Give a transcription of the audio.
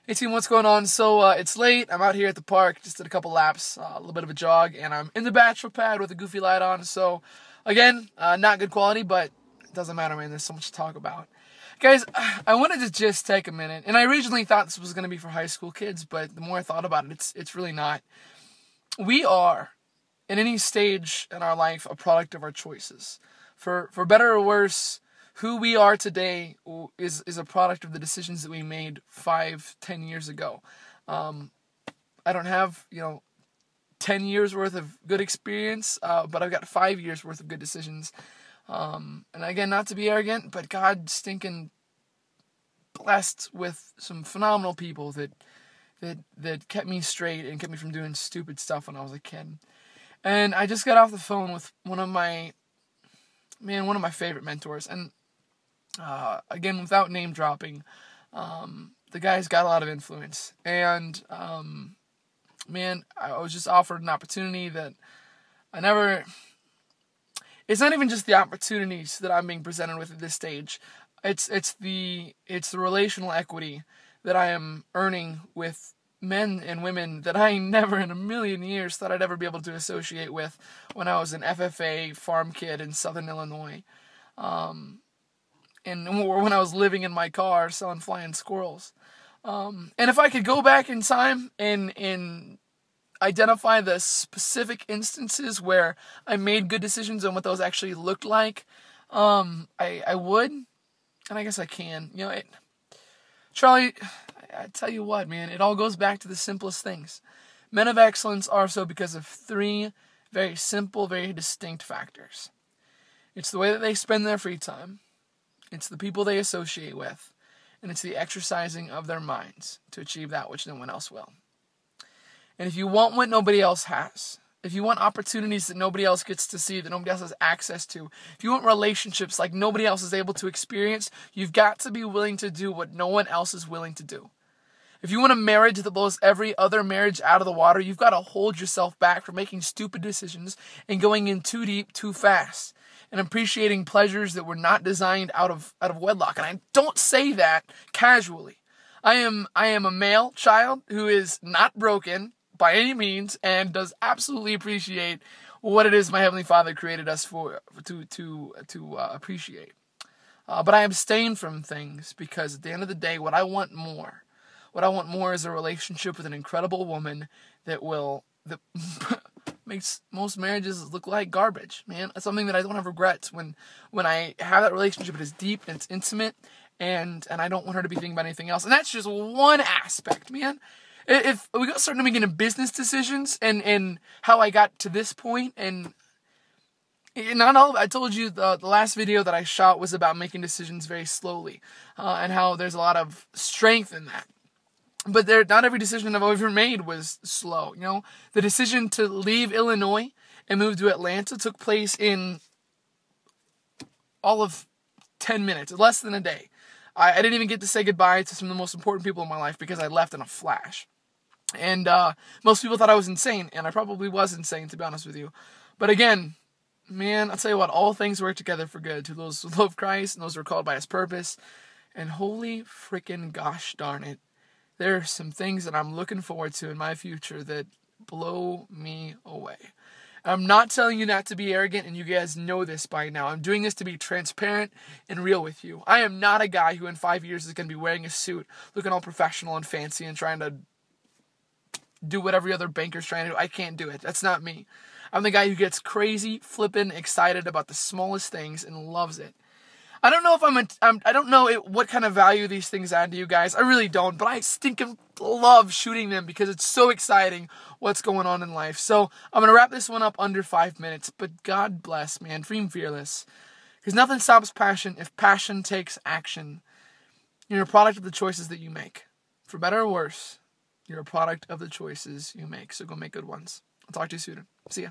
Hey team, what's going on? So it's late. I'm out here at the park, just did a couple laps, a little bit of a jog, and I'm in the bachelor pad with a goofy light on. So again, not good quality, but it doesn't matter, man. There's so much to talk about. Guys, I wanted to just take a minute, and I originally thought this was going to be for high school kids, but the more I thought about it, it's really not. We are, in any stage in our life, a product of our choices. For better or worse, who we are today is a product of the decisions that we made 5-10 years ago. I don't have 10 years worth of good experience, but I've got 5 years worth of good decisions. And again, not to be arrogant, but God stinking blessed with some phenomenal people that kept me straight and kept me from doing stupid stuff when I was a kid. And I just got off the phone with one of my favorite mentors, and again, without name dropping, the guy's got a lot of influence, and I was just offered an opportunity that it's not even just the opportunities that I'm being presented with at this stage. It's the relational equity that I am earning with men and women that I never in a million years thought I'd ever be able to associate with when I was an FFA farm kid in Southern Illinois. Or when I was living in my car selling flying squirrels. And if I could go back in time and identify the specific instances where I made good decisions and what those actually looked like, I would. And I guess I can. Charlie, I tell you what, man, it all goes back to the simplest things. Men of excellence are so because of 3 very simple, very distinct factors. It's the way that they spend their free time. It's the people they associate with, and it's the exercising of their minds to achieve that which no one else will. And if you want what nobody else has, if you want opportunities that nobody else gets to see, that nobody else has access to, if you want relationships like nobody else is able to experience, you've got to be willing to do what no one else is willing to do. If you want a marriage that blows every other marriage out of the water, you've got to hold yourself back from making stupid decisions and going in too deep, too fast, and appreciating pleasures that were not designed out of wedlock. And I don't say that casually. I am a male child who is not broken by any means and does absolutely appreciate what it is my Heavenly Father created us to appreciate. But I abstain from things because at the end of the day, what I want more is a relationship with an incredible woman that makes most marriages look like garbage, man. It's something that I don't have regrets when I have that relationship. It is deep and it's intimate, and I don't want her to be thinking about anything else. And that's just one aspect, man. If we got started making business decisions and how I got to this point, and not all. I told you the last video that I shot was about making decisions very slowly, and how there's a lot of strength in that. But not every decision I've ever made was slow. The decision to leave Illinois and move to Atlanta took place in all of 10 minutes, less than a day. I didn't even get to say goodbye to some of the most important people in my life because I left in a flash. And most people thought I was insane, and I probably was insane, to be honest with you. But again, man, I'll tell you what, all things work together for good to those who love Christ and those who are called by His purpose. And holy freaking gosh darn it, there are some things that I'm looking forward to in my future that blow me away. I'm not telling you not to be arrogant, and you guys know this by now. I'm doing this to be transparent and real with you. I am not a guy who in 5 years is going to be wearing a suit, looking all professional and fancy and trying to do what every other banker's trying to do. I can't do it. That's not me. I'm the guy who gets crazy, flippin' excited about the smallest things and loves it. I don't know if I don't know what kind of value these things add to you guys. I really don't, but I stinking love shooting them because it's so exciting what's going on in life. So I'm going to wrap this one up under 5 minutes, but God bless, man. Dream fearless. Because nothing stops passion if passion takes action. You're a product of the choices that you make. For better or worse, you're a product of the choices you make. So go make good ones. I'll talk to you soon. See ya.